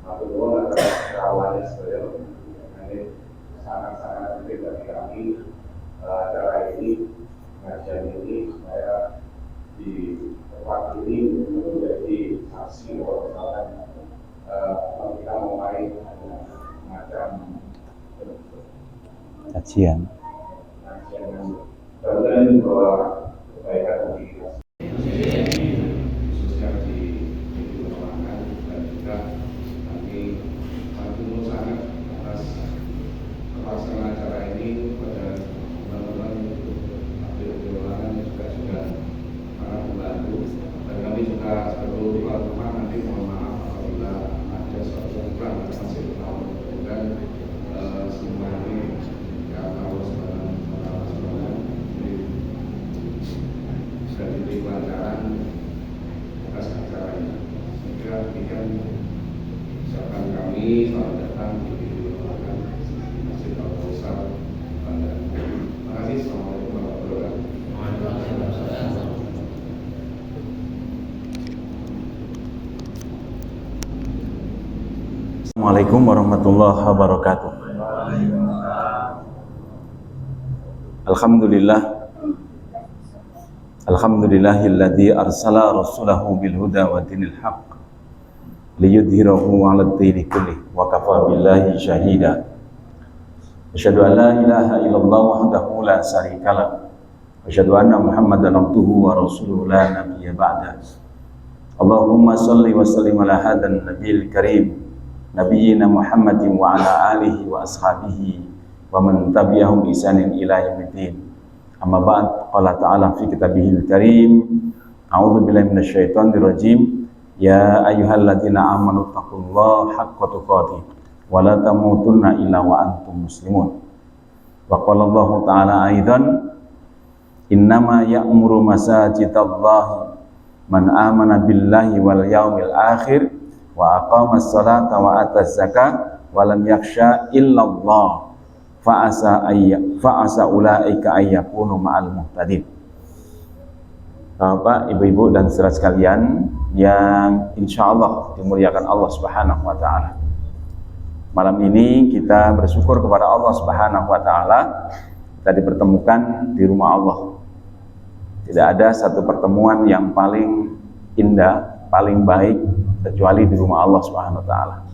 Matur nuwun atas kerawannya sedaya. Ini sangat-sangat penting bagi kami acara ini, pengajian ini supaya di tempat ini menjadi saksi bahwa misalkan kita mulai semacam kajian dan bahwa kebaikan diri khususnya di perumahan dan juga kami sangat sangat atas pelaksanaan acara ini pada teman-teman ahli perumahan dan juga para pembantu, dan kami juga seluruh teman-teman nanti mohon maaf apabila ada suatu yang kurang masih bertahun dan semua ini ya Allah sudah diberi pelajaran atas acara ini. Sehingga demikian ucapan kami selamat datang di ruangan Masjid Al-Kausar Bandar. Terima kasih. Assalamualaikum warahmatullahi wabarakatuh. Assalamualaikum warahmatullahi wabarakatuh. Alhamdulillahilladzi arsala rasulahu bil huda wa dinil haqq liyudhhirahu 'alad dini kullih wa kafa billahi syahida. Asyhadu an la ilaha illallah wahdahu la syarika lah. Asyhadu anna Muhammadan abduhu wa rasuluhu la nabiyya ba'da. Allahumma shalli wa sallim ala hadan nabiyil karim nabiyyina Muhammadin wa ala alihi wa ashabihi wa man tabi'ahum bi ihsanin ila yaumiddin. Amma ba'd, qala ta'ala fi kitabihil karim, a'udzu billahi minasyaitonir rajim, ya ayyuhalladzina amanu taqullaha haqqa tuqatih wa la tamutunna illa wa antum muslimun. Wa qala Allah ta'ala aidan, innama ya'muru masajidallahi man amana billahi wal yaumil akhir wa aqamas salata wa ataz zakata wa lam yakhsha illallah fa'asa ulaika ayyakunu ma'al muhtadin. Bapak, ibu-ibu dan saudara sekalian yang insyaallah dimuliakan Allah Subhanahu wa taala. Malam ini kita bersyukur kepada Allah Subhanahu wa taala kita dipertemukan di rumah Allah. Tidak ada satu pertemuan yang paling indah, paling baik kecuali di rumah Allah Subhanahu wa taala.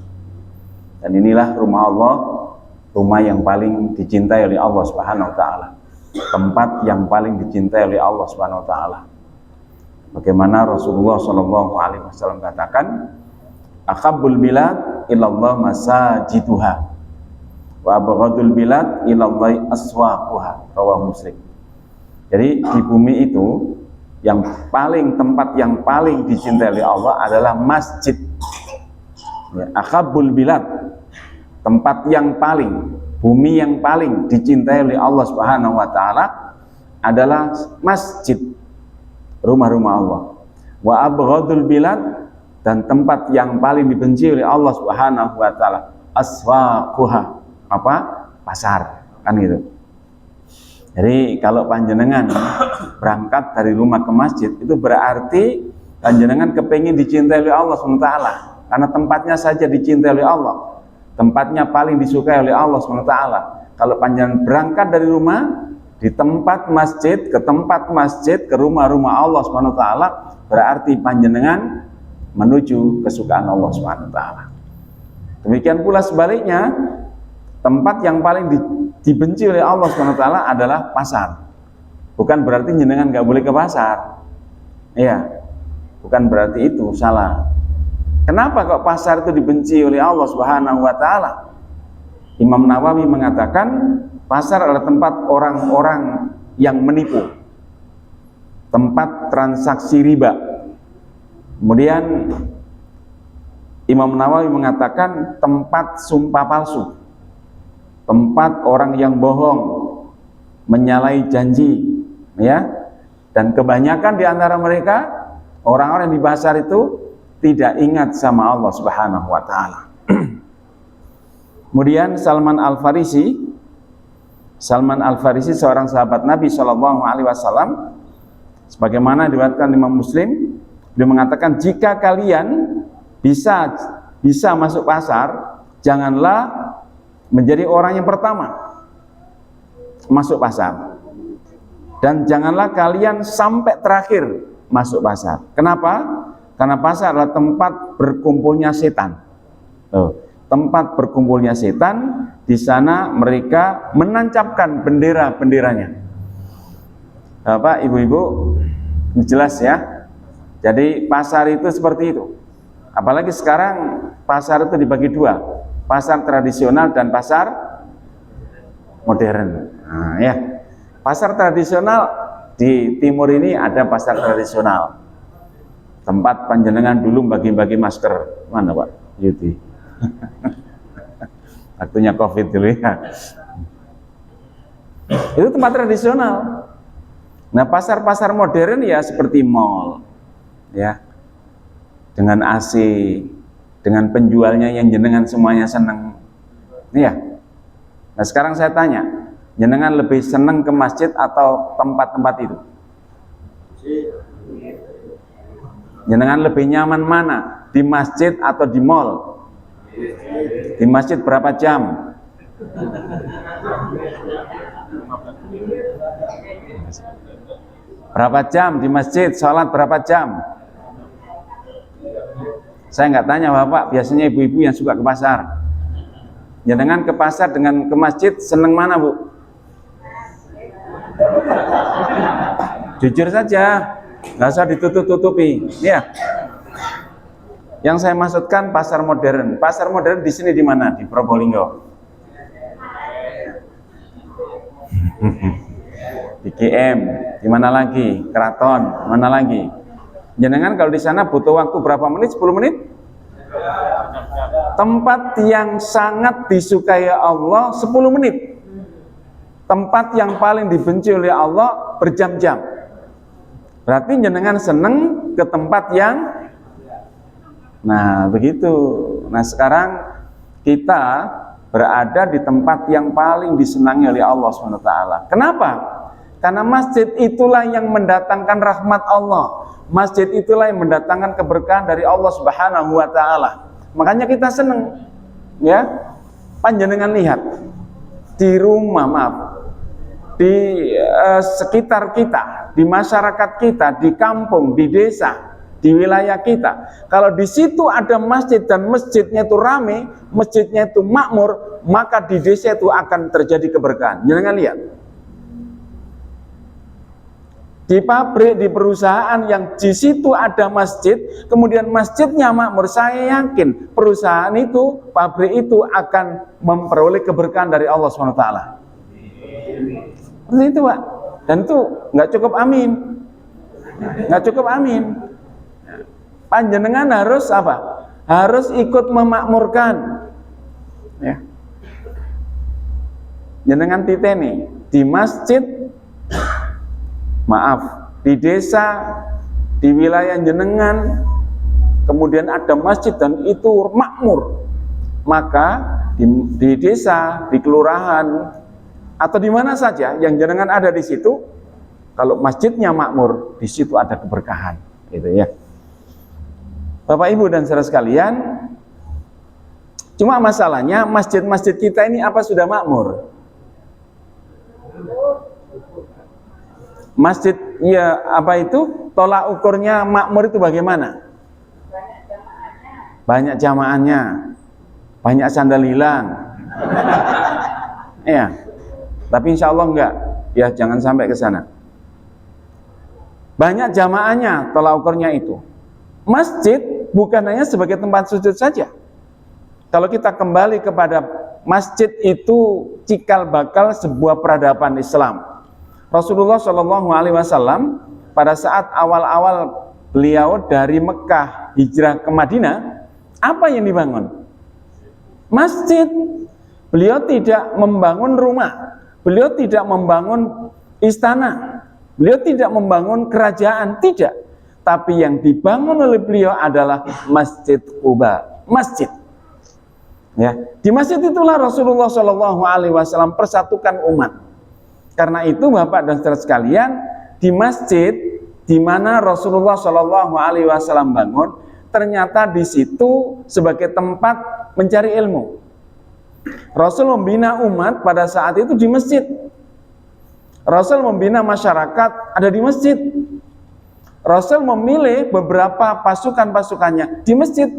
Dan inilah rumah Allah, rumah yang paling dicintai oleh Allah Subhanahu wa taala. Tempat yang paling dicintai oleh Allah Subhanahu wa taala. Bagaimana Rasulullah sallallahu alaihi wasallam katakan, "Akhabbul bilad ilallah masajiduha wa abghadul bilad ilallah aswaquha." Rawahu Muslim. Jadi di bumi itu yang paling, tempat yang paling dicintai oleh Allah adalah masjid. Ya, akhabbul bilad, tempat yang paling, bumi yang paling dicintai oleh Allah Subhanahu wa taala adalah masjid, rumah-rumah Allah. Wa abghadul bilad, dan tempat yang paling dibenci oleh Allah Subhanahu wa taala aswaquha, apa? Pasar, kan gitu. Jadi kalau panjenengan berangkat dari rumah ke masjid, itu berarti panjenengan kepingin dicintai oleh Allah SWT, karena tempatnya saja dicintai oleh Allah, tempatnya paling disukai oleh Allah SWT. Kalau panjenengan berangkat dari rumah di tempat masjid, ke rumah-rumah Allah SWT, berarti panjenengan menuju kesukaan Allah SWT. Demikian pula sebaliknya, tempat yang paling dibenci oleh Allah SWT adalah pasar. Bukan berarti jenengan nggak boleh ke pasar. Iya, bukan berarti itu, salah. Kenapa kok pasar itu dibenci oleh Allah Subhanahu wa taala? Imam Nawawi mengatakan pasar adalah tempat orang-orang yang menipu, tempat transaksi riba. Kemudian Imam Nawawi mengatakan tempat sumpah palsu, tempat orang yang bohong, menyalahi janji, ya. Dan kebanyakan di antara mereka, orang-orang di pasar itu tidak ingat sama Allah Subhanahu wa taala. Kemudian Salman Al-Farisi seorang sahabat Nabi Shallallahu alaihi wasallam, sebagaimana diriwayatkan Imam Muslim, dia mengatakan, jika kalian bisa bisa masuk pasar, janganlah menjadi orang yang pertama masuk pasar. Dan janganlah kalian sampai terakhir masuk pasar. Kenapa? Karena pasar adalah tempat berkumpulnya setan. Tempat berkumpulnya setan, di sana mereka menancapkan bendera-benderanya. Bapak, Ibu-ibu, jelas ya. Jadi pasar itu seperti itu. Apalagi sekarang pasar itu dibagi dua, pasar tradisional dan pasar modern. Nah, ya. Pasar tradisional di timur ini ada pasar tradisional. Tempat panjenengan dulu bagi-bagi masker. Mana Pak Yudi? Waktunya COVID dulu ya. Itu tempat tradisional. Nah, pasar-pasar modern ya seperti mall. Ya. Dengan AC, dengan penjualnya yang jenengan semuanya senang. Iya. Nah, sekarang saya tanya, jenengan lebih senang ke masjid atau tempat-tempat itu? Jenengan lebih nyaman mana? Di masjid atau di mall? Di masjid berapa jam? Berapa jam di masjid? Sholat berapa jam? Saya nggak tanya Bapak, biasanya ibu-ibu yang suka ke pasar. Jenengan ke pasar dengan ke masjid seneng mana Bu? Jujur saja, nggak usah ditutup-tutupi. Ya. Yang saya maksudkan pasar modern. Pasar modern di sini di mana? Di Probolinggo. Di KM. Di mana lagi? Keraton. Mana lagi? Jenengan kalau di sana butuh waktu berapa menit? 10 menit? Tempat yang sangat disukai Allah 10 menit. Tempat yang paling dibenci oleh Allah berjam-jam. Berarti jenengan seneng ke tempat yang, nah begitu. Nah sekarang kita berada di tempat yang paling disenangi oleh Allah SWT. Kenapa? Karena masjid itulah yang mendatangkan rahmat Allah. Masjid itulah yang mendatangkan keberkahan dari Allah Subhanahu wa taala. Makanya kita senang. Ya. Panjenengan lihat di rumah, maaf, di sekitar kita, di masyarakat kita, di kampung, di desa, di wilayah kita. Kalau di situ ada masjid dan masjidnya itu rame, masjidnya itu makmur, maka di desa itu akan terjadi keberkahan. Jangan lihat. Di pabrik, di perusahaan yang di situ ada masjid, kemudian masjidnya makmur, saya yakin perusahaan itu, pabrik itu akan memperoleh keberkahan dari Allah SWT. Seperti itu Pak. Dan itu nggak cukup amin. Nggak cukup amin. Panjenengan harus apa? Harus ikut memakmurkan. Ya. Jenengan titeni di masjid, maaf, di desa, di wilayah jenengan, kemudian ada masjid dan itu makmur. Maka di desa, di kelurahan, atau di mana saja yang jenengan ada di situ, kalau masjidnya makmur, di situ ada keberkahan, gitu ya. Bapak Ibu dan saudara sekalian, cuma masalahnya masjid-masjid kita ini apa sudah makmur? Masjid ya apa itu? Tolak ukurnya makmur itu bagaimana? Banyak jamaahnya, banyak sandal hilang. Ya. Tapi insya Allah enggak, ya jangan sampai ke sana. Banyak jamaahnya, tolak ukurnya itu. Masjid bukan hanya sebagai tempat sujud saja. Kalau kita kembali kepada masjid itu cikal bakal sebuah peradaban Islam. Rasulullah Shallallahu Alaihi Wasallam pada saat awal-awal beliau dari Mekah hijrah ke Madinah, apa yang dibangun? Masjid. Beliau tidak membangun rumah. Beliau tidak membangun istana, beliau tidak membangun kerajaan, tidak. Tapi yang dibangun oleh beliau adalah Masjid Quba, masjid. Ya, di masjid itulah Rasulullah Shallallahu Alaihi Wasallam persatukan umat. Karena itu Bapak dan saudara sekalian, di masjid di mana Rasulullah Shallallahu Alaihi Wasallam bangun, ternyata di situ sebagai tempat mencari ilmu. Rasul membina umat pada saat itu di masjid. Rasul membina masyarakat ada di masjid. Rasul memilih beberapa pasukan-pasukannya di masjid.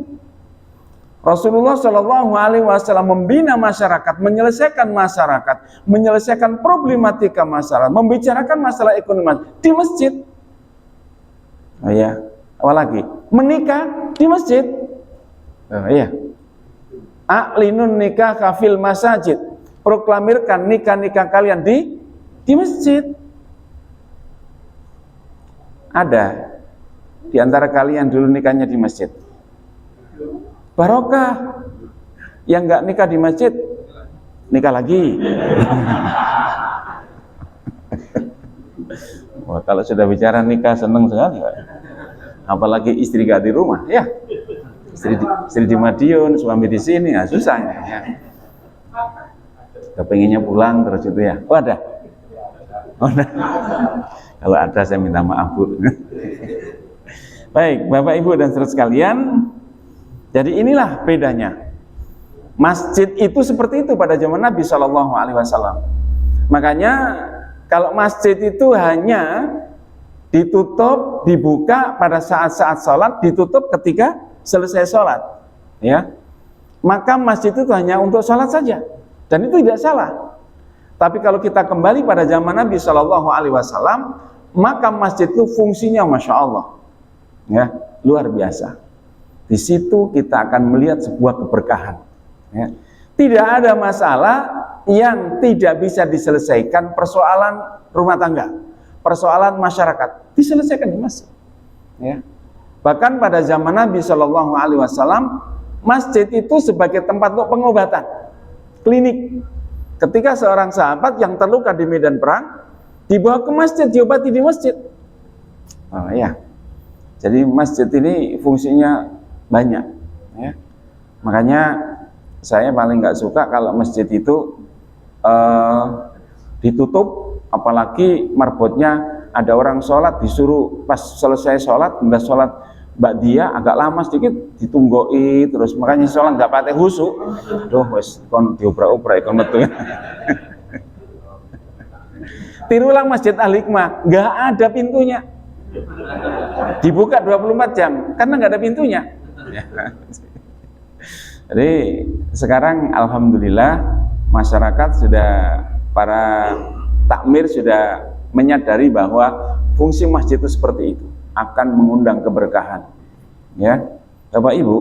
Rasulullah Shallallahu Alaihi Wasallam membina masyarakat, menyelesaikan problematika masyarakat, membicarakan masalah ekonomi di masjid. Oh iya, apalagi menikah di masjid. Oh iya, a'linun nikah kafil masajid, proklamirkan nikah-nikah kalian di masjid. Ada di antara kalian dulu nikahnya di masjid? Barokah. Yang enggak nikah di masjid, nikah lagi. Wah, kalau sudah bicara nikah seneng sekali, Pak. Apalagi istri gak di rumah, ya. Istri di Madiun, suami di sini, ya susah ya. Kepengennya pulang terus itu ya. Oh ada. Oh, ada. Kalau ada saya minta maaf, Bu. Baik, Bapak Ibu dan saudara sekalian, jadi inilah bedanya. Masjid itu seperti itu pada zaman Nabi Shallallahu Alaihi Wasallam. Makanya kalau masjid itu hanya ditutup, dibuka pada saat-saat sholat, ditutup ketika selesai sholat, ya. Maka masjid itu hanya untuk sholat saja, dan itu tidak salah. Tapi kalau kita kembali pada zaman Nabi Shallallahu Alaihi Wasallam, maka masjid itu fungsinya masya Allah, ya, luar biasa. Di situ kita akan melihat sebuah keberkahan. Ya. Tidak ada masalah yang tidak bisa diselesaikan, persoalan rumah tangga, persoalan masyarakat diselesaikan di masjid. Ya. Bahkan pada zaman Nabi Shallallahu Alaihi Wasallam, masjid itu sebagai tempat untuk pengobatan, klinik. Ketika seorang sahabat yang terluka di medan perang dibawa ke masjid, diobati di masjid. Oh ya, jadi masjid ini fungsinya banyak. Ya. Makanya saya paling nggak suka kalau masjid itu ditutup, apalagi marbotnya ada orang sholat disuruh pas selesai sholat, udah sholat ba'diyah agak lama sedikit ditunggoi terus, makanya sholat nggak pakai khusyuk. Aduh, wes kon diobrak-obrak kon metu. Tirulah Masjid Al-Hikmah, nggak ada pintunya. Dibuka 24 jam karena nggak ada pintunya. Jadi sekarang alhamdulillah masyarakat sudah, para takmir sudah menyadari bahwa fungsi masjid itu seperti itu, akan mengundang keberkahan. Ya, Bapak Ibu,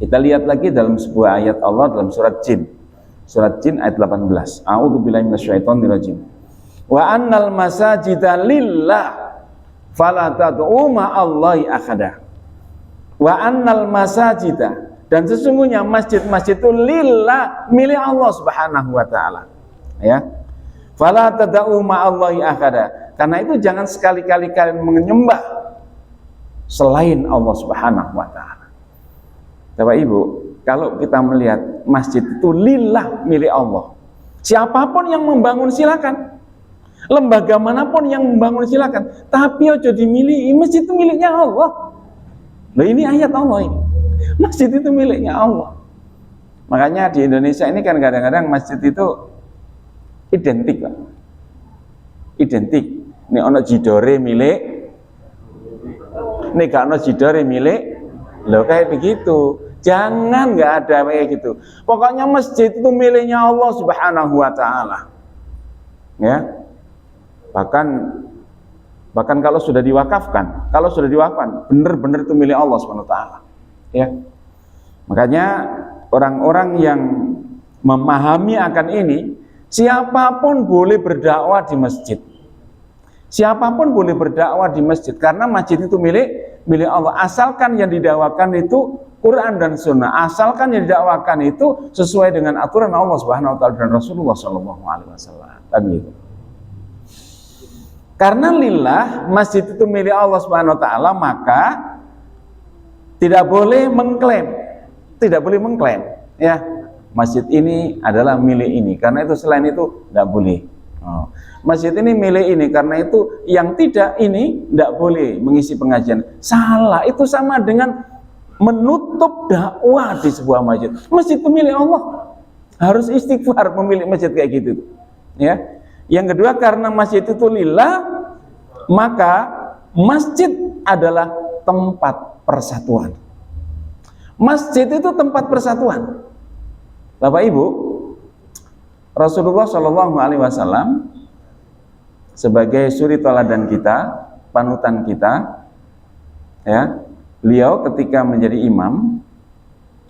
kita lihat lagi dalam sebuah ayat Allah dalam surat Jin. Surat Jin ayat 18. A'udzubillahi minasyaitonirrajim. Wa annal masajida lillah fala tad'u ma'allahi ahada. Wa annal masajida, dan sesungguhnya masjid-masjid itu lillah, milik Allah Subhanahu wa taala. Ya. Fala tad'u ma'allahi ahada. Karena itu jangan sekali-kali kalian menyembah selain Allah Subhanahu wa taala. Bapak Ibu, kalau kita melihat masjid itu lillah, milik Allah. Siapapun yang membangun silakan. Lembaga manapun yang membangun silakan, tapi ojo dimiliki, masjid itu miliknya Allah. Nah, ini ayat Allah ini. Masjid itu miliknya Allah. Makanya di Indonesia ini kan kadang-kadang masjid itu identik, Pak. Identik. Ini ono jidore milik, ini gak ono jidore milik. Loh, kayak begitu. Jangan nggak ada kayak gitu. Pokoknya masjid itu miliknya Allah Subhanahu wa taala. Ya. Bahkan kalau sudah diwakafkan, benar-benar itu milik Allah Subhanahu wa taala. Ya. Makanya orang-orang yang memahami akan ini, siapapun boleh berdakwah di masjid. Siapapun boleh berdakwah di masjid karena masjid itu milik Allah. Asalkan yang didakwakan itu Quran dan Sunnah. Asalkan yang didakwakan itu sesuai dengan aturan Allah Subhanahu wa taala dan Rasulullah sallallahu alaihi wasallam. Kan gitu. Karena lillah, masjid itu milik Allah Subhanahu wa taala, maka tidak boleh mengklaim. Tidak boleh mengklaim, ya. Masjid ini adalah milik ini. Karena itu selain itu tidak boleh. Oh. Masjid ini milik ini, karena itu yang tidak ini tidak boleh mengisi pengajian. Salah, itu sama dengan menutup dakwah di sebuah masjid. Masjid itu milik Allah. Harus istighfar memilih masjid kayak gitu. Ya. Yang kedua, karena masjid itu lillah, maka masjid adalah tempat persatuan. Masjid itu tempat persatuan. Bapak Ibu, Rasulullah Shallallahu Alaihi Wasallam sebagai suri teladan kita, panutan kita, ya, beliau ketika menjadi imam,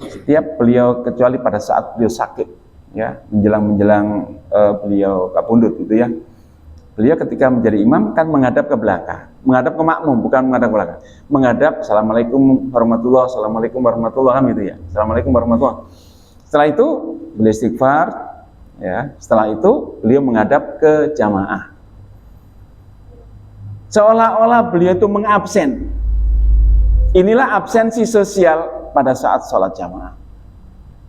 setiap beliau kecuali pada saat beliau sakit, ya, menjelang beliau kapundut gitu ya, beliau ketika menjadi imam kan menghadap ke belakang, menghadap ke makmum, bukan menghadap ke belakang, menghadap assalamualaikum warahmatullah, assalamualaikum warahmatullah, kan gitu ya, assalamualaikum warahmatullah. Setelah itu beliau istighfar, ya, setelah itu beliau menghadap ke jamaah. Seolah-olah beliau itu mengabsen. Inilah absensi sosial pada saat sholat jamaah.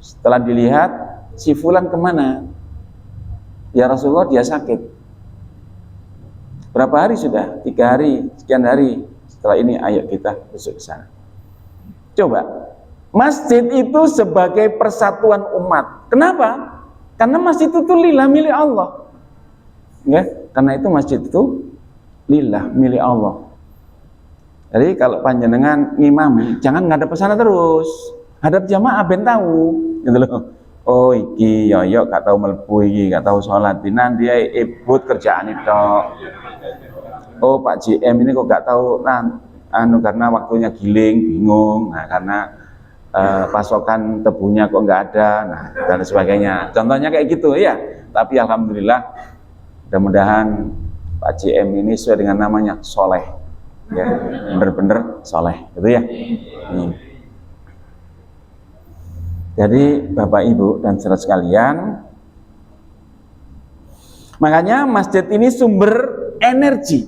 Setelah dilihat, si fulan kemana? Ya Rasulullah, dia sakit. Berapa hari sudah? 3 hari, sekian hari. Setelah ini ayo kita besok ke sana. Coba, masjid itu sebagai persatuan umat. Kenapa? Karena masjid itu lillah, milik Allah. Ya, karena itu masjid itu lillah, milik Allah. Jadi kalau panjenengan ngimami, jangan ngadep ke sana terus. Hadap jamaah ben tahu, gitu loh. Oh iki yo gak tahu mlebu iki, gak tahu sholat. Nanti dia ibut kerjaan itu. Oh Pak JM ini kok gak tahu, karena waktunya giling, bingung. Nah karena pasokan tebunya kok nggak ada, nah dan sebagainya. Contohnya kayak gitu ya. Tapi alhamdulillah, mudah-mudahan Pak JM ini sesuai dengan namanya soleh, ya, bener-bener soleh, gitu ya. Jadi Bapak Ibu dan saudara sekalian, makanya masjid ini sumber energi.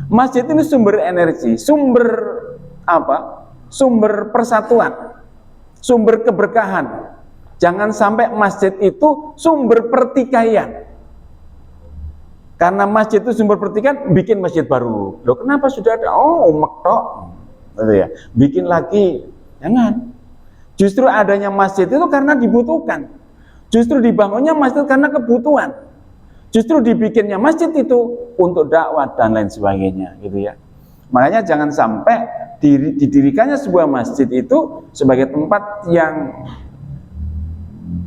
Masjid ini sumber energi, sumber apa? Sumber persatuan, sumber keberkahan. Jangan sampai masjid itu sumber pertikaian. Karena masjid itu sumber pertikaian, bikin masjid baru. Loh, kenapa sudah ada? Oh, umek tok. Gitu ya. Bikin lagi. Jangan. Justru adanya masjid itu karena dibutuhkan. Justru dibangunnya masjid karena kebutuhan. Justru dibikinnya masjid itu untuk dakwah dan lain sebagainya, gitu ya. Makanya jangan sampai didirikannya sebuah masjid itu sebagai tempat yang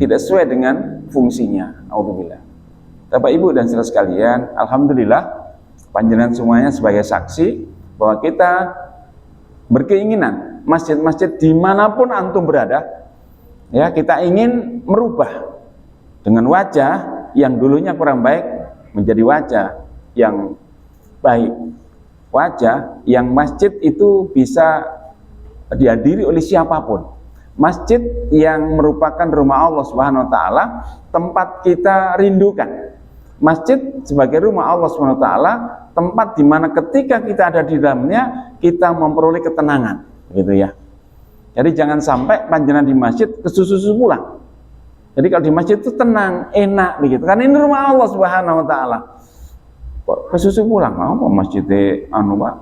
tidak sesuai dengan fungsinya. Alhamdulillah. Bapak Ibu dan saudara sekalian, alhamdulillah panjenengan semuanya sebagai saksi bahwa kita berkeinginan masjid-masjid dimanapun antum berada, ya, kita ingin merubah dengan wajah yang dulunya kurang baik menjadi wajah yang baik, wajah yang masjid itu bisa dihadiri oleh siapapun, masjid yang merupakan rumah Allah Subhanahu wa taala, tempat kita rindukan. Masjid sebagai rumah Allah Subhanahu wa taala, tempat di mana ketika kita ada di dalamnya kita memperoleh ketenangan, gitu ya. Jadi jangan sampai panjenengan di masjid kesusu pulang. Jadi kalau di masjid itu tenang, enak begitu. Karena ini rumah Allah Subhanahu wa taala. Kok kesusu pulang? Apa masjidnya Pak?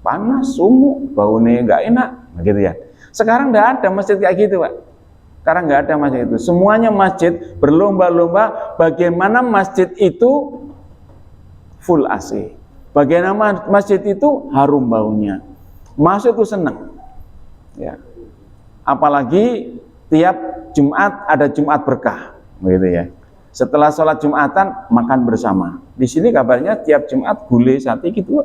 Panas, sumuk, baunya enggak enak, begitu ya. Sekarang enggak ada masjid kayak gitu, Pak. Sekarang enggak ada masjid itu. Semuanya masjid berlomba-lomba bagaimana masjid itu full AC. Bagaimana masjid itu harum baunya. Masuk itu senang. Ya. Apalagi tiap Jumat ada Jumat berkah, begitu ya. Setelah sholat Jumatan makan bersama. Di sini kabarnya tiap Jumat gulai sate gitu.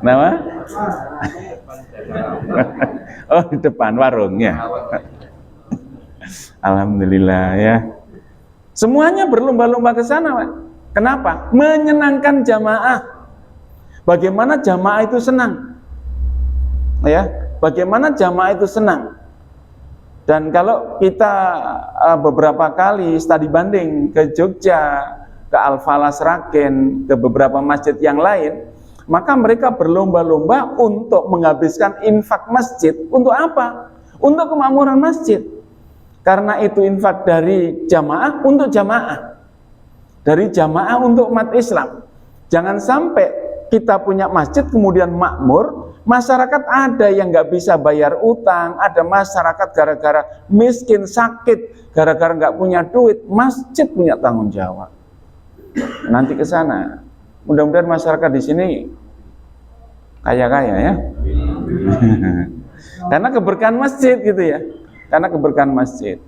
Nama? Oh, di depan warungnya. Alhamdulillah ya. Semuanya berlomba-lomba ke sana, Pak. Kenapa? Menyenangkan jamaah. Bagaimana jamaah itu senang? Ya, bagaimana jamaah itu senang? Dan kalau kita beberapa kali studi banding ke Jogja, ke Al-Falah Sragen, ke beberapa masjid yang lain, maka mereka berlomba-lomba untuk menghabiskan infak masjid. Untuk apa? Untuk kemakmuran masjid. Karena itu infak dari jamaah untuk jamaah. Dari jamaah untuk umat Islam. Jangan sampai kita punya masjid kemudian makmur, masyarakat ada yang nggak bisa bayar utang, ada masyarakat gara-gara miskin, sakit, gara-gara nggak punya duit, masjid punya tanggung jawab. Nanti ke sana, mudah-mudahan masyarakat di sini kaya-kaya ya. Karena keberkahan masjid gitu ya. Karena keberkahan masjid.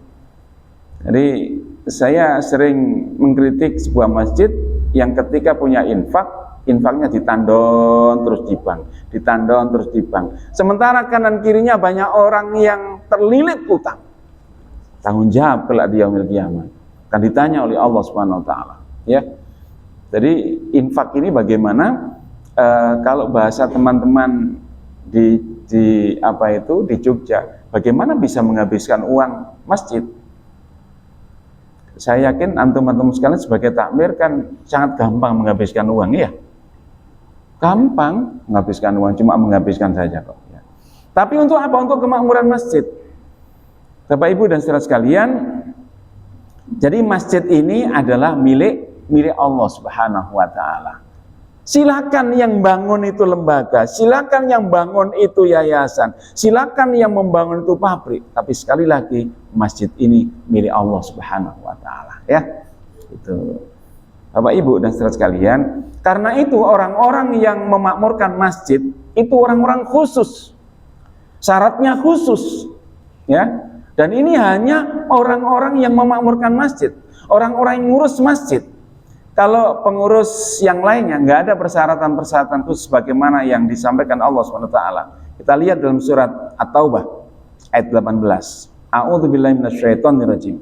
Jadi saya sering mengkritik sebuah masjid yang ketika punya infaknya ditandon terus di bank, ditandon terus di bank. Sementara kanan kirinya banyak orang yang terlilit utang. Tanggung jawab kelak di yaumil qiyamah akan ditanya oleh Allah Subhanahu wa taala, ya. Jadi infak ini bagaimana? Kalau bahasa teman-teman di Jogja, bagaimana bisa menghabiskan uang masjid? Saya yakin antum-antum sekalian sebagai takmir kan sangat gampang menghabiskan uang, ya. Gampang menghabiskan uang, cuma menghabiskan saja kok. Ya. Tapi untuk apa? Untuk kemakmuran masjid. Bapak Ibu dan saudara sekalian, jadi masjid ini adalah milik Allah Subhanahu wa taala. Silakan yang bangun itu lembaga, silakan yang bangun itu yayasan, silakan yang membangun itu pabrik, tapi sekali lagi masjid ini milik Allah Subhanahu wa taala, ya. Itu. Bapak Ibu dan saudara sekalian, karena itu orang-orang yang memakmurkan masjid itu orang-orang khusus. Syaratnya khusus, ya. Dan ini hanya orang-orang yang memakmurkan masjid, orang-orang yang ngurus masjid. Kalau pengurus yang lainnya nggak ada persyaratan-persyaratan khusus sebagaimana yang disampaikan Allah SWT. Kita lihat dalam surat At-Taubah ayat 18. A'udzubillahi minasyaitonirrajim.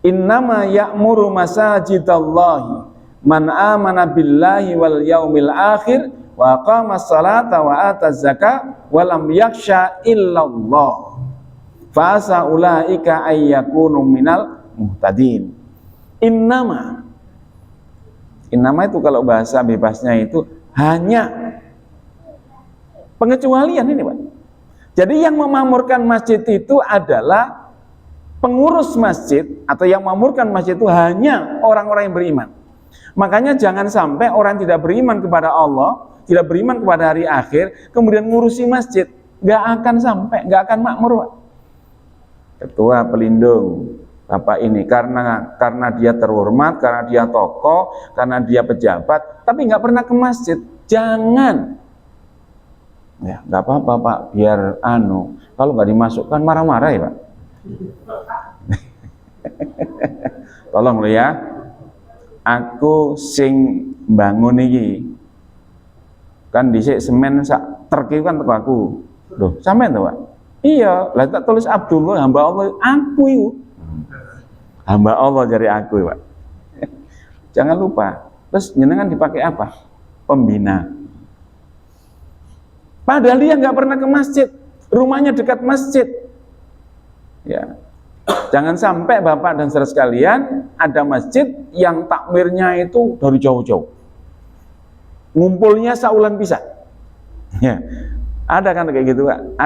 Innama ya'muru masajidallahi man amana billahi wal yaumil akhir wa aqamas salata wa ataz zakata wa lam yakhsha illallah. Fasa ulaika ayyakunu minal muhtadin. Innama itu kalau bahasa bebasnya itu hanya pengecualian ini, Pak. Jadi yang memakmurkan masjid itu adalah pengurus masjid, atau yang memakmurkan masjid itu hanya orang-orang yang beriman. Makanya jangan sampai orang tidak beriman kepada Allah, tidak beriman kepada hari akhir, kemudian ngurusi masjid. Nggak akan sampai, nggak akan makmur, Pak. Ketua pelindung Bapak ini karena dia terhormat, karena dia tokoh, karena dia pejabat, tapi nggak pernah ke masjid. Jangan, ya nggak apa-apa Pak, biar kalau nggak dimasukkan marah-marah ya Pak. Tolong lo ya, aku sing bangun iki kan dhisik semen sak truk kan teko aku. Loh, sampean to Pak? Iya, lah tak tulis Abdullah hamba Allah, aku itu hamba Allah dari aku, Pak. Jangan lupa. Terus jenengan dipakai apa? Pembina. Padahal dia nggak pernah ke masjid, rumahnya dekat masjid. Ya, jangan sampai Bapak dan saudara sekalian ada masjid yang takmirnya itu dari jauh-jauh, ngumpulnya saulan bisa. Ya. Ada kan kayak gitu, Pak?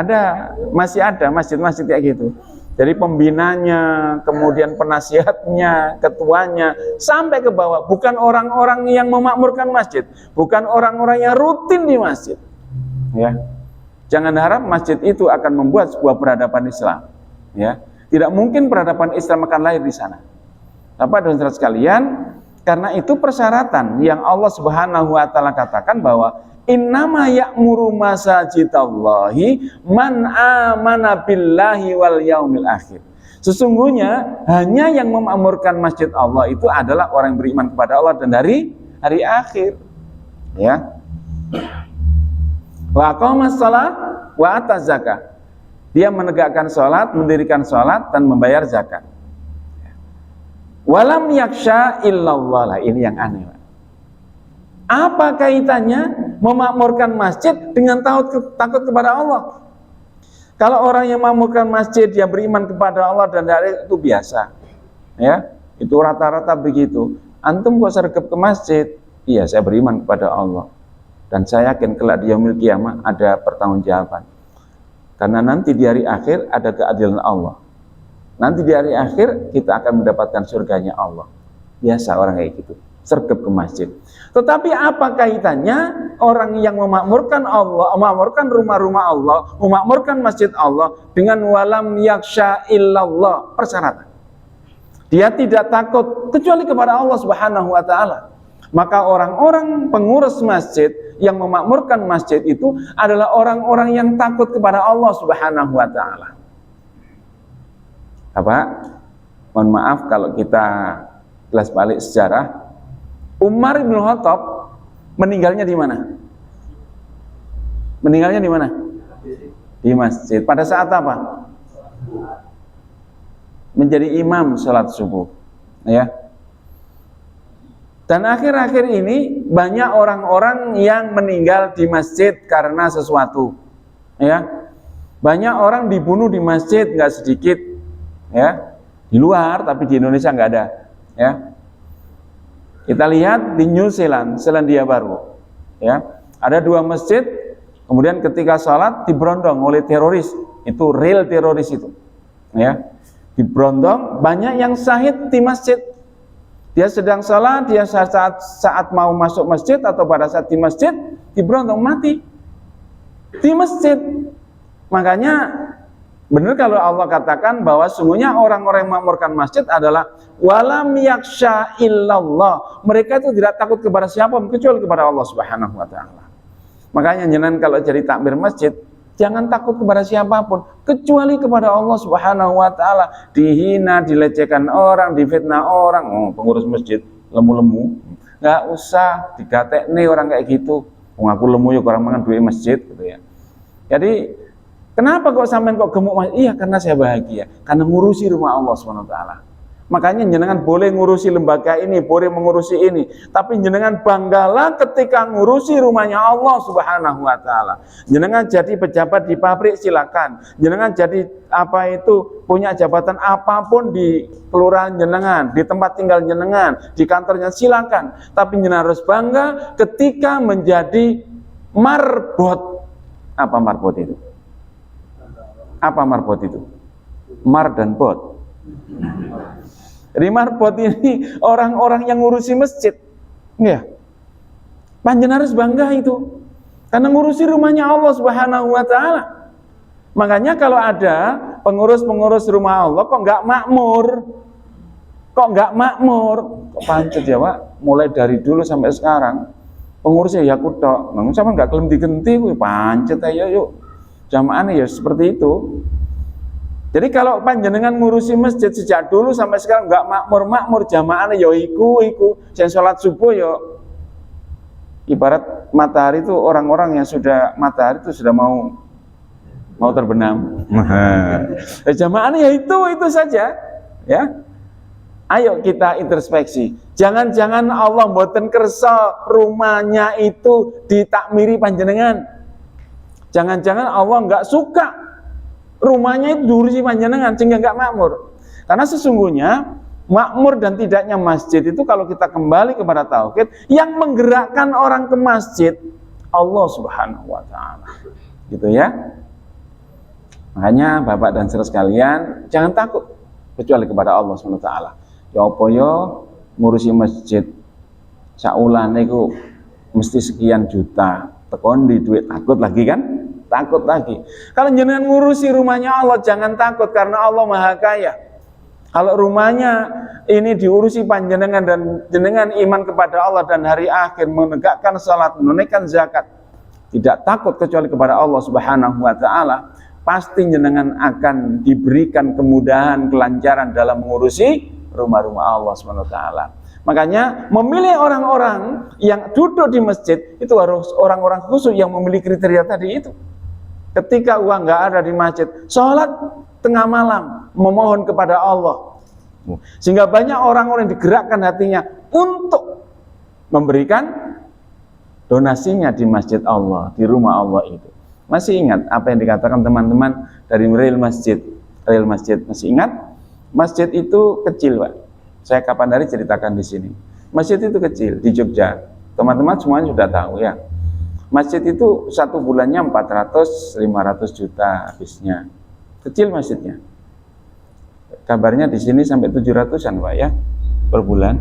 Masih ada masjid-masjid kayak gitu. Jadi pembinanya, kemudian penasihatnya, ketuanya, sampai ke bawah. Bukan orang-orang yang memakmurkan masjid, bukan orang-orang yang rutin di masjid. Ya, jangan harap masjid itu akan membuat sebuah peradaban Islam. Ya, tidak mungkin peradaban Islam akan lahir di sana. Bapak dan saudara sekalian, karena itu persyaratan yang Allah Subhanahu wa taala katakan bahwa innama ya'muru masajidallahi man amana billahi wal yaumil akhir. Sesungguhnya hanya yang memakmurkan masjid Allah itu adalah orang yang beriman kepada Allah dan dari hari akhir. Ya. Wa aqamas shalah wa ataz zakat. Dia menegakkan salat, mendirikan salat dan membayar zakat. Walam yaksha illallah. Lah ini yang aneh, Pak. Apa kaitannya memakmurkan masjid dengan takut kepada Allah? Kalau orang yang memakmurkan masjid yang beriman kepada Allah dan dari itu biasa, ya itu rata-rata begitu. Antum kok sergap ke masjid? Iya, saya beriman kepada Allah dan saya yakin kelak di yaumil qiyamah ada pertanggungjawaban. Karena nanti di hari akhir ada keadilan Allah. Nanti di hari akhir kita akan mendapatkan surganya Allah. Biasa orang kayak gitu, sergap ke masjid. Tetapi apa kaitannya orang yang memakmurkan Allah, memakmurkan rumah-rumah Allah, memakmurkan masjid Allah dengan walam yaksha illallah, persyaratan. Dia tidak takut kecuali kepada Allah Subhanahu wa taala. Maka orang-orang pengurus masjid yang memakmurkan masjid itu adalah orang-orang yang takut kepada Allah Subhanahu wa taala. Bapak, mohon maaf kalau kita kelas balik sejarah. Umar bin Khattab meninggalnya di mana? Meninggalnya di mana? Di masjid. Pada saat apa? Menjadi imam sholat subuh, ya. Dan akhir-akhir ini banyak orang-orang yang meninggal di masjid karena sesuatu, ya. Banyak orang dibunuh di masjid, nggak sedikit, ya. Di luar, tapi di Indonesia nggak ada, ya. Kita lihat di New Zealand, Selandia Baru, ya. Ada 2 masjid, kemudian ketika sholat diberondong oleh teroris, itu real teroris itu, ya. Diberondong, banyak yang syahid di masjid. Dia sedang sholat, dia saat mau masuk masjid atau pada saat di masjid diberondong, mati di masjid. Makanya benar kalau Allah katakan bahwa sungguhnya orang-orang yang memakmurkan masjid adalah walam yaksha illallah. Mereka itu tidak takut kepada siapa kecuali kepada Allah Subhanahu wa taala. Makanya jenengan kalau jadi takmir masjid, jangan takut kepada siapapun kecuali kepada Allah Subhanahu wa taala. Dihina, dilecehkan orang, difitnah orang, pengurus masjid lemu-lemu, enggak usah digatekne orang kayak gitu. Wong aku lemu ya orang mangan duit masjid gitu ya. Jadi kenapa kok sampean kok gemuk? Iya, karena saya bahagia, karena ngurusi rumah Allah Subhanahu wa taala. Makanya jenengan boleh ngurusi lembaga ini, boleh mengurusi ini, tapi jenengan banggalah ketika ngurusi rumahnya Allah Subhanahu wa taala. Jenengan jadi pejabat di pabrik silakan. Jenengan jadi punya jabatan apapun di kelurahan jenengan, di tempat tinggal jenengan, di kantornya silakan. Tapi jenengan harus bangga ketika menjadi marbot. Apa marbot itu? Apa marbot itu? Mar dan bot. Jadi marbot ini orang-orang yang ngurusi masjid, ya. Panjenengan harus bangga itu, karena ngurusi rumahnya Allah Subhanahu wa taala. Makanya kalau ada pengurus-pengurus rumah Allah kok nggak makmur, kok pancet ya Pak, mulai dari dulu sampai sekarang pengurusnya ya kutok, namun sama nggak kelenti-genti, pancet aja yuk, jamaahnya ya seperti itu. Jadi kalau panjenengan ngurusi masjid sejak dulu sampai sekarang nggak makmur jamaahnya ya iku, yang sholat subuh ya ibarat matahari itu, orang-orang yang sudah matahari itu sudah mau terbenam. Jamaahnya ya itu saja, ya. Ayo kita introspeksi. Jangan-jangan Allah mboten kersa rumahnya itu ditakmiri panjenengan. Jangan-jangan Allah nggak suka rumahnya itu diurusi panjenengan sehingga nggak makmur. Karena sesungguhnya makmur dan tidaknya masjid itu kalau kita kembali kepada tauhid, yang menggerakkan orang ke masjid Allah Subhanahu wa taala. Gitu ya. Makanya Bapak dan Saudara sekalian, jangan takut kecuali kepada Allah Subhanahu wa taala. Ya apa ya ngurusi masjid saulane iku mesti sekian juta. Tekon di duit takut lagi kan? Takut lagi. Kalau jenengan ngurusi rumahnya Allah, jangan takut karena Allah Maha Kaya. Kalau rumahnya ini diurusi panjenengan dan jenengan iman kepada Allah dan hari akhir, menegakkan salat, menunaikan zakat, tidak takut kecuali kepada Allah Subhanahu wa taala, pasti jenengan akan diberikan kemudahan, kelancaran dalam mengurusi rumah-rumah Allah Subhanahu wa taala. Makanya memilih orang-orang yang duduk di masjid itu harus orang-orang khusus yang memiliki kriteria tadi itu. Ketika uang nggak ada di masjid, sholat tengah malam memohon kepada Allah, sehingga banyak orang-orang yang digerakkan hatinya untuk memberikan donasinya di masjid Allah, di rumah Allah itu. Masih ingat apa yang dikatakan teman-teman dari real masjid? Real masjid masih ingat? Masjid itu kecil, Pak. Saya kapan hari ceritakan di sini. Masjid itu kecil di Jogja. Teman-teman semuanya sudah tahu ya. Masjid itu satu bulannya 400-500 juta habisnya. Kecil masjidnya. Kabarnya di sini sampai 700-an Pak ya per bulan.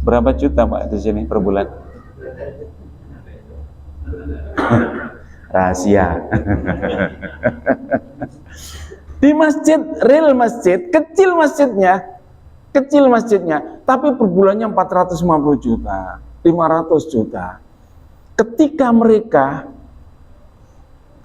Berapa juta Pak di sini per bulan? Rahasia. Di masjid, real masjid, kecil masjidnya, tapi per bulannya 450 juta, 500 juta. Ketika mereka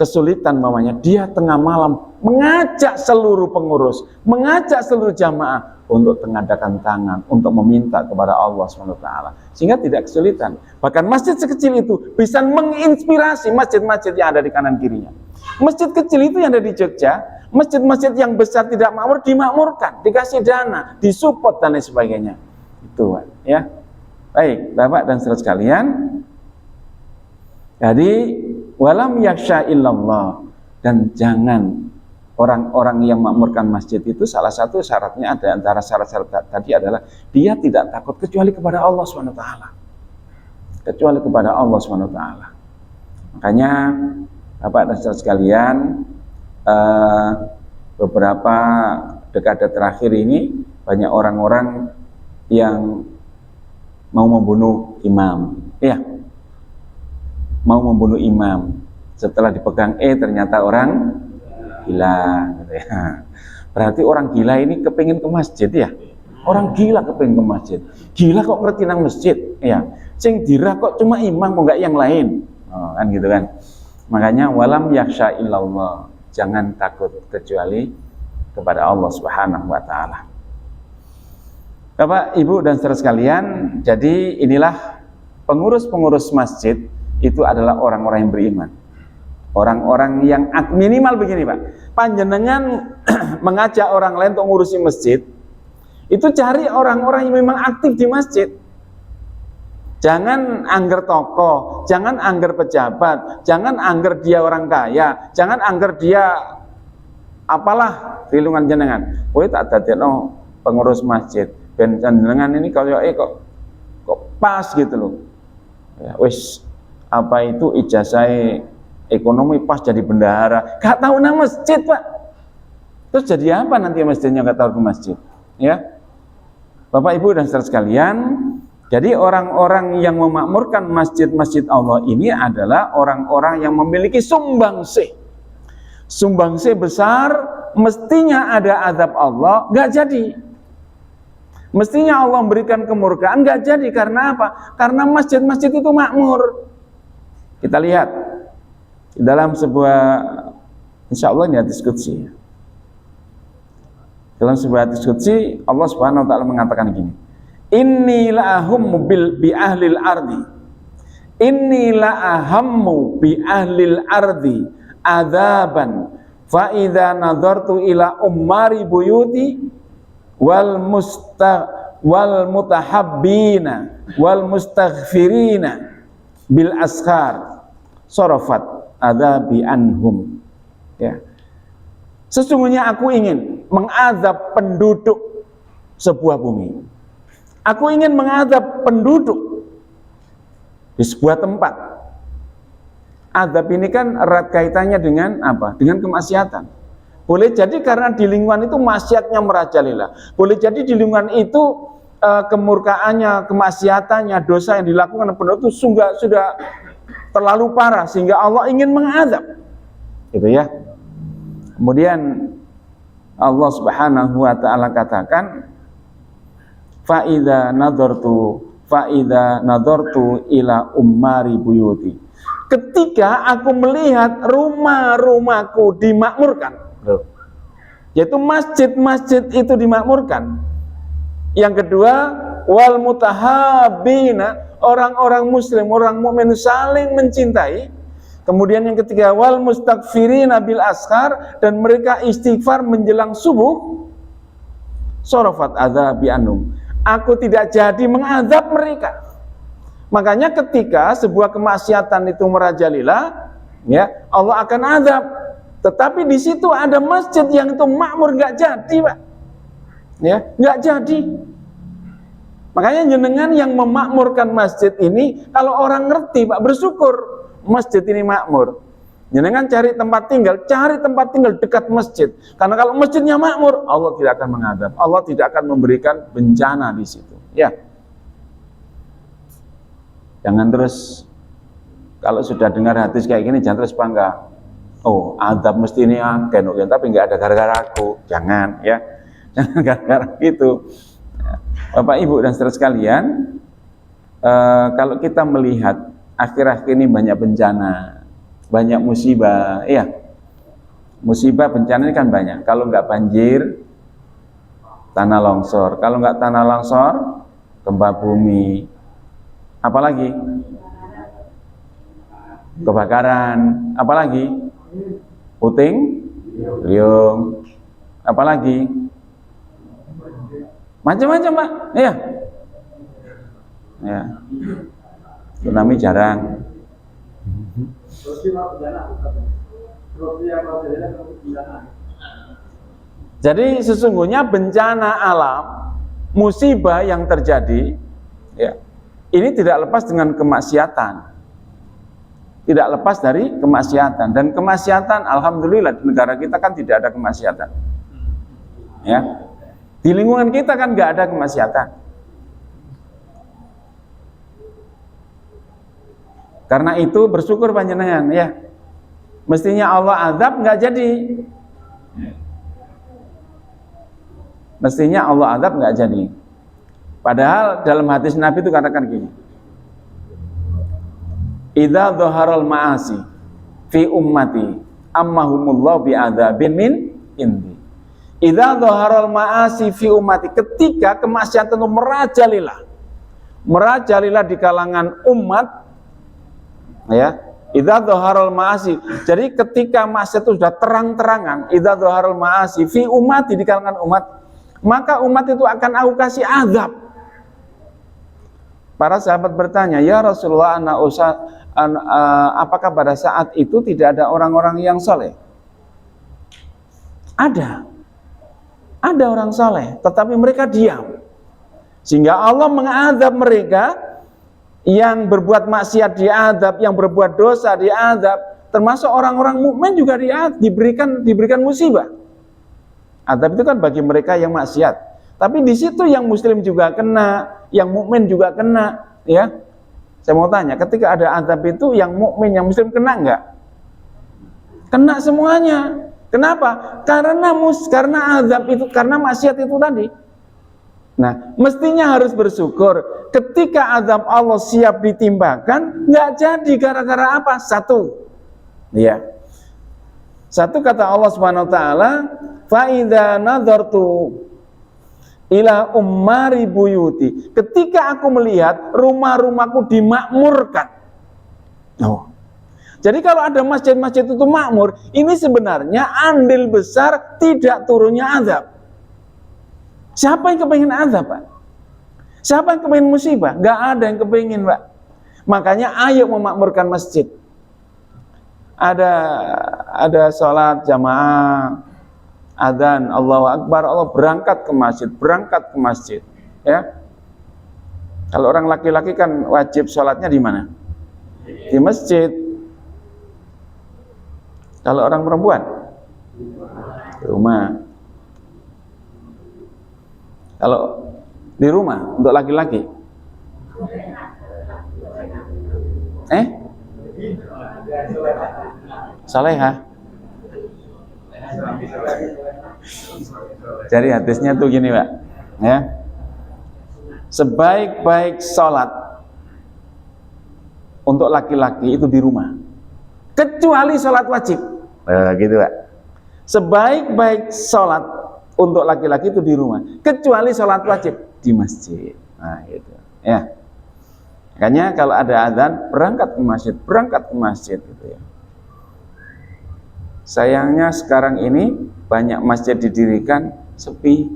kesulitan mamanya, dia tengah malam mengajak seluruh pengurus, mengajak seluruh jamaah untuk mengadakan tangan, untuk meminta kepada Allah SWT, sehingga tidak kesulitan. Bahkan masjid sekecil itu bisa menginspirasi masjid-masjid yang ada di kanan kirinya. Masjid kecil itu yang ada di Jogja, masjid-masjid yang besar tidak makmur dimakmurkan, dikasih dana, disupport dan lain sebagainya. Itu ya. Baik, Bapak dan saudara sekalian. Jadi walam yaksha illallah, dan jangan orang-orang yang makmurkan masjid itu salah satu syaratnya ada, antara syarat-syarat tadi adalah dia tidak takut kecuali kepada Allah SWT. Kecuali kepada Allah SWT. Makanya Bapak dan saudara sekalian, beberapa dekade terakhir ini banyak orang-orang yang mau membunuh imam. Iya. Mau membunuh imam. Setelah dipegang ternyata orang gila gitu ya. Berarti orang gila ini kepingin ke masjid ya. Orang gila kepingin ke masjid. Gila kok ngerti nang masjid ya. Sing dirah kok cuma imam kok enggak yang lain. Kan gitu kan. Makanya walam yaksha illallah, jangan takut kecuali kepada Allah Subhanahu wa taala. Bapak, Ibu dan saudara sekalian, jadi inilah pengurus-pengurus masjid itu adalah orang-orang yang beriman. Orang-orang yang minimal begini Pak, panjenengan mengajak orang lain untuk ngurusi masjid, itu cari orang-orang yang memang aktif di masjid. Jangan angger tokoh, jangan angger pejabat, jangan angger dia orang kaya, jangan angger dia apalah tilungan jenengan. Kowe tak dadekno pengurus masjid, ben jenengan ini kalau kok pas gitu loh. Ya, wis apa itu ijazah ekonomi pas jadi bendahara, gak tahu nama masjid Pak. Terus jadi apa nanti masjidnya gak tahu ke masjid? Ya, Bapak Ibu dan saudara sekalian, jadi orang-orang yang memakmurkan masjid-masjid Allah ini adalah orang-orang yang memiliki sumbangsih. Sumbangsih besar, mestinya ada azab Allah, gak jadi. Mestinya Allah memberikan kemurkaan, gak jadi. Karena apa? Karena masjid-masjid itu makmur. Kita lihat di dalam sebuah, insya Allah ini hadis qudsi. Dalam sebuah hadis qudsi, Allah Subhanahu wa taala mengatakan gini, inni la'ahum bi ahlil ardi, inni la'ahammu bi ahlil ardi adzaban fa idza nadartu ila ummari buyuti wal mutahabbina wal mustaghfirina bil askhar sarafat adzabi anhum. Ya. Sesungguhnya aku ingin mengazab penduduk sebuah bumi. Aku ingin mengazab penduduk di sebuah tempat. Azab ini kan erat kaitannya dengan apa? Dengan kemaksiatan. Boleh jadi karena di lingkungan itu maksiatnya merajalela. Boleh jadi di lingkungan itu kemurkaannya, kemaksiatannya, dosa yang dilakukan penduduk itu sudah terlalu parah sehingga Allah ingin mengazab. Gitu ya. Kemudian Allah Subhanahu wa taala katakan fa idza nadartu ila ummari buyuti. Ketika aku melihat rumah-rumahku dimakmurkan, yaitu masjid-masjid itu dimakmurkan. Yang kedua, wal mutahabbina, orang-orang muslim, orang mukmin saling mencintai. Kemudian yang ketiga, wal mustaghfirina bil ashar, dan mereka istighfar menjelang subuh. Sarafat adzabi anhum, aku tidak jadi mengazab mereka. Makanya ketika sebuah kemaksiatan itu merajalela, ya Allah akan azab. Tetapi di situ ada masjid yang itu makmur, nggak jadi Pak. Ya, nggak jadi. Makanya jenengan yang memakmurkan masjid ini, kalau orang ngerti Pak, bersyukur masjid ini makmur. Jenengan cari tempat tinggal dekat masjid. Karena kalau masjidnya makmur, Allah tidak akan mengadab, Allah tidak akan memberikan bencana di situ. Ya. Jangan terus kalau sudah dengar hadis kayak gini jangan terus bangga. Oh, adab mesti ini agen, tapi nggak ada gara-gara aku. Jangan ya, jangan gara-gara itu. Bapak Ibu dan saudara sekalian, kalau kita melihat akhir-akhir ini banyak bencana, banyak musibah, ya. Musibah bencana ini kan banyak. Kalau nggak banjir, tanah longsor. Kalau nggak tanah longsor, gempa bumi. Apalagi? Kebakaran. Apalagi? Puting beliung. Apalagi? Macam-macam, Pak. Iya. Ya. Tsunami jarang. Jadi sesungguhnya bencana alam, musibah yang terjadi, ya, ini tidak lepas dengan kemaksiatan. Tidak lepas dari kemaksiatan, dan kemaksiatan alhamdulillah di negara kita kan tidak ada kemaksiatan. Ya. Di lingkungan kita kan nggak ada kemaksiatan. Karena itu bersyukur panjenengan ya. Mestinya Allah azab nggak jadi. Mestinya Allah azab nggak jadi. Padahal dalam hadis Nabi itu katakan gini. Idza dhaharal ma'asi fi ummati ammahumullah bi'adzabin min indi. Idza dhaharal ma'asi fi ummati, ketika kemaksiatan itu merajalela di kalangan umat, ya. Idza dhaharal ma'asi, jadi ketika maksiat itu sudah terang-terangan, idza dhaharal ma'asi fi ummati, di kalangan umat, maka umat itu akan aku kasih azab. Para sahabat bertanya, ya Rasulullah, apakah pada saat itu tidak ada orang-orang yang soleh? Ada orang soleh, tetapi mereka diam, sehingga Allah mengazab mereka. Yang berbuat maksiat diazab, yang berbuat dosa diazab, termasuk orang-orang mukmin juga diberikan musibah. Azab itu kan bagi mereka yang maksiat, tapi di situ yang muslim juga kena, yang mukmin juga kena, ya. Saya mau tanya, ketika ada azab itu yang mukmin, yang muslim kena enggak? Kena semuanya. Kenapa? Karena azab itu, karena maksiat itu tadi. Nah, mestinya harus bersyukur ketika azab Allah siap ditimbakan, nggak jadi gara-gara apa? Satu, ya. Satu, kata Allah Subhanahu wa taala, fa idza nadartu ila ummari buyuti, ketika aku melihat rumah-rumahku dimakmurkan. Oh. Jadi kalau ada masjid-masjid itu makmur, ini sebenarnya andil besar tidak turunnya azab. Siapa yang kepingin azab, Pak? Siapa yang kepingin musibah? Gak ada yang kepingin, Pak. Makanya ayo memakmurkan masjid. Ada sholat jamaah, adzan, Allahu Akbar, Allah berangkat ke masjid, ya. Kalau orang laki-laki kan wajib sholatnya di mana? Di masjid. Kalau orang perempuan di rumah. Kalau di rumah untuk laki-laki, salehah. Jadi hadisnya tuh gini, Pak, ya. Sebaik-baik sholat untuk laki-laki itu di rumah, kecuali sholat wajib. Gitu, Pak. Sebaik-baik sholat untuk laki-laki itu di rumah, kecuali sholat wajib di masjid. Nah, gitu, ya. Makanya kalau ada adzan, berangkat ke masjid, gitu ya. Sayangnya sekarang ini banyak masjid didirikan sepi,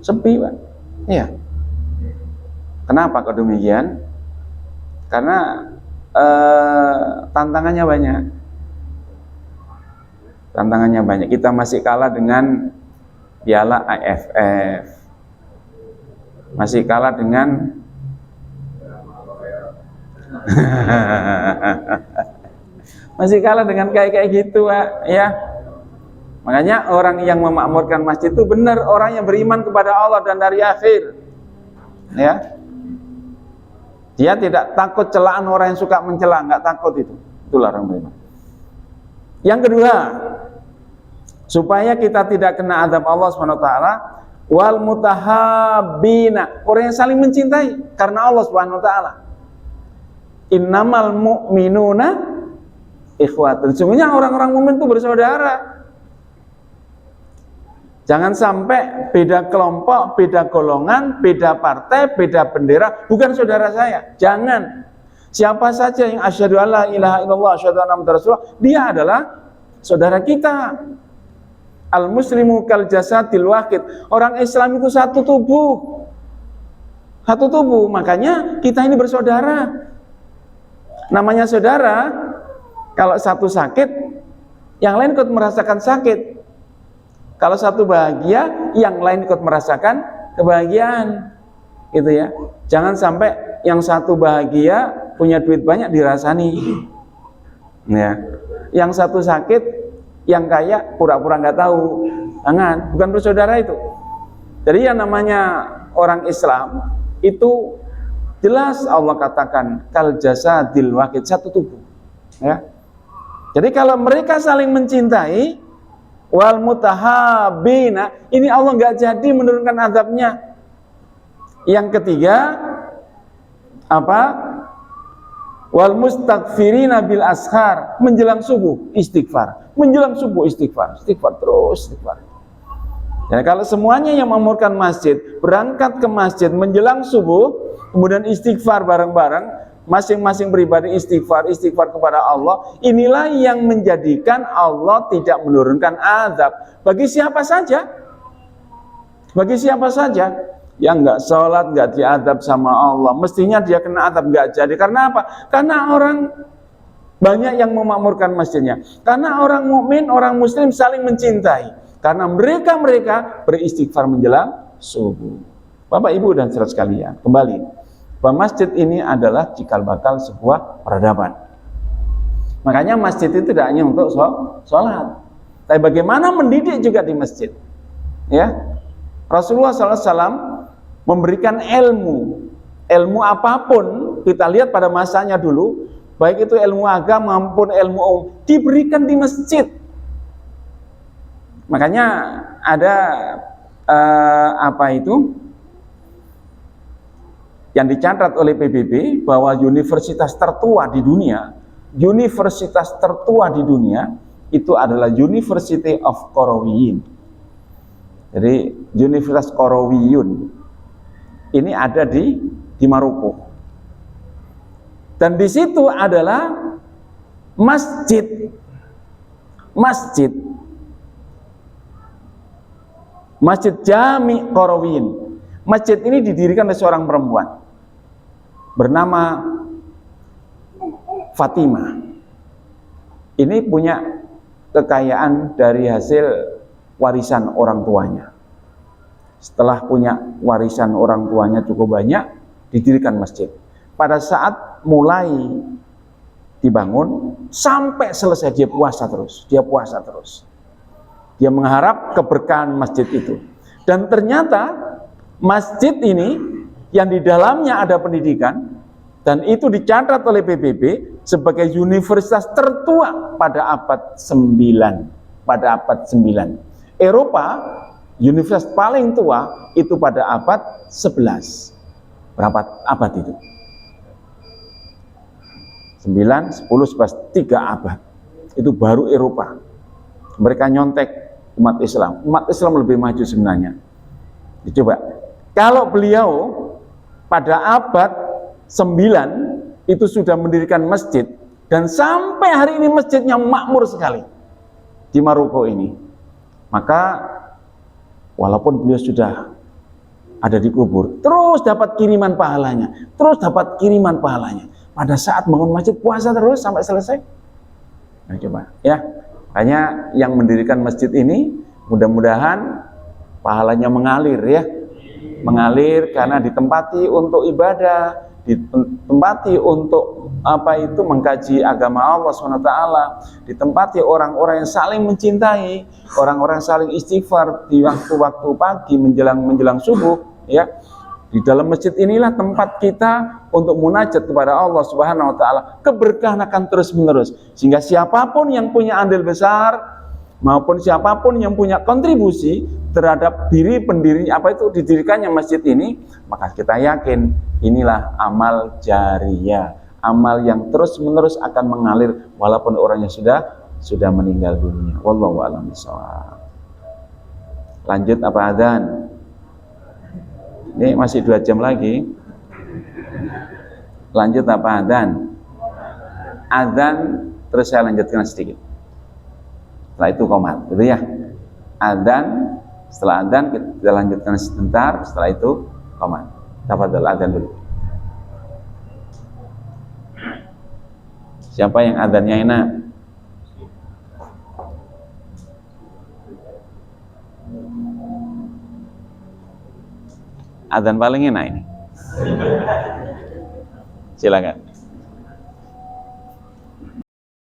Pak. Iya. Kenapa kok demikian? Karena tantangannya banyak. Kita masih kalah dengan Piala AFF, masih kalah dengan kayak gitu, Pak, ya. Makanya orang yang memakmurkan masjid itu benar orang yang beriman kepada Allah dan hari akhir, ya. Dia tidak takut celaan orang yang suka mencela, nggak takut itu. Itulah orang beriman. Yang kedua, supaya kita tidak kena azab Allah SWT, wal mutahabbina, orang yang saling mencintai karena Allah SWT. Innamal mu'minuna ikhwatun. Sesungguhnya orang-orang mukmin itu bersaudara. Jangan sampai beda kelompok, beda golongan, beda partai, beda bendera, bukan saudara saya. Jangan. Siapa saja yang asyhadu alla ilaha illallah, asyhadu anna muhammadar rasulullah, dia adalah saudara kita. Al muslimu kal jasadil wahid. Orang Islam itu satu tubuh. Satu tubuh, makanya kita ini bersaudara. Namanya saudara, kalau satu sakit, yang lain ikut merasakan sakit. Kalau satu bahagia, yang lain ikut merasakan kebahagiaan, gitu ya. Jangan sampai yang satu bahagia punya duit banyak dirasani, ya. Yang satu sakit, yang kaya pura-pura nggak tahu. Jangan, bukan bersaudara itu. Jadi yang namanya orang Islam itu jelas Allah katakan kal jasadil wahid, satu tubuh, ya. Jadi kalau mereka saling mencintai, wal mutahabbina, ini Allah nggak jadi menurunkan azabnya. Yang ketiga apa? Wal mustaghfirina bil ashar, menjelang subuh istighfar, menjelang subuh istighfar, istighfar terus istighfar. Jadi kalau semuanya yang memakmurkan masjid berangkat ke masjid menjelang subuh, kemudian istighfar bareng-bareng, masing-masing beribadah istighfar kepada Allah, inilah yang menjadikan Allah tidak menurunkan azab bagi siapa saja. Bagi siapa saja yang nggak sholat, nggak diazab sama Allah, mestinya dia kena azab, nggak jadi. Karena apa? Karena orang banyak yang memakmurkan masjidnya, karena orang mukmin, orang muslim saling mencintai, karena mereka beristighfar menjelang subuh. Bapak Ibu dan saudara sekalian, kembali bahwa masjid ini adalah cikal bakal sebuah peradaban. Makanya masjid itu tidak hanya untuk sholat, tapi bagaimana mendidik juga di masjid. Ya, Rasulullah SAW memberikan ilmu apapun, kita lihat pada masanya dulu, baik itu ilmu agama maupun ilmu diberikan di masjid. Makanya ada yang dicatat oleh PBB bahwa universitas tertua di dunia itu adalah University of Qarawiyyin. Jadi Universitas Qarawiyyin ini ada di Maroko. Dan di situ adalah masjid Jami Qarawiyyin. Masjid ini didirikan oleh seorang perempuan bernama Fatimah. Ini punya kekayaan dari hasil warisan orang tuanya. Setelah punya warisan orang tuanya cukup banyak, didirikan masjid. Pada saat mulai dibangun sampai selesai dia puasa terus. Dia mengharap keberkahan masjid itu. Dan ternyata masjid ini yang di dalamnya ada pendidikan, dan itu dicatat oleh PBB sebagai universitas tertua pada abad 9. Eropa, universitas paling tua itu pada abad 11. Berapa abad itu? 9, 10, 11, 3 abad. Itu baru Eropa. Mereka nyontek umat Islam. Umat Islam lebih maju sebenarnya. Dicoba. Kalau beliau pada abad 9 itu sudah mendirikan masjid, dan sampai hari ini masjidnya makmur sekali di Maroko ini, maka walaupun beliau sudah ada di kubur, terus dapat kiriman pahalanya. Pada saat bangun masjid puasa terus sampai selesai. Nah, coba ya, hanya yang mendirikan masjid ini mudah-mudahan pahalanya mengalir ya. Mengalir karena ditempati untuk ibadah, ditempati untuk mengkaji agama Allah SWT, ditempati orang-orang yang saling mencintai, orang-orang yang saling istighfar di waktu-waktu pagi menjelang subuh, ya. Di dalam masjid inilah tempat kita untuk munajat kepada Allah Subhanahu wa taala. Keberkahan akan terus-menerus sehingga siapapun yang punya andil besar maupun siapapun yang punya kontribusi terhadap diri pendiri apa itu didirikannya masjid ini, maka kita yakin inilah amal jariyah, amal yang terus-menerus akan mengalir walaupun orangnya sudah meninggal dunia. Wallahu a'lam bishawab. Lanjut apa adzan? Ini masih 2 jam lagi. Lanjut apa adzan? Adzan terus saya lanjutkan sedikit. Setelah itu qomat, gitu ya. Adzan, setelah adzan kita lanjutkan sebentar, setelah itu qomat. Tafadhol adzan dulu. Siapa yang adzannya enak? Adzan paling enak ini. Silakan.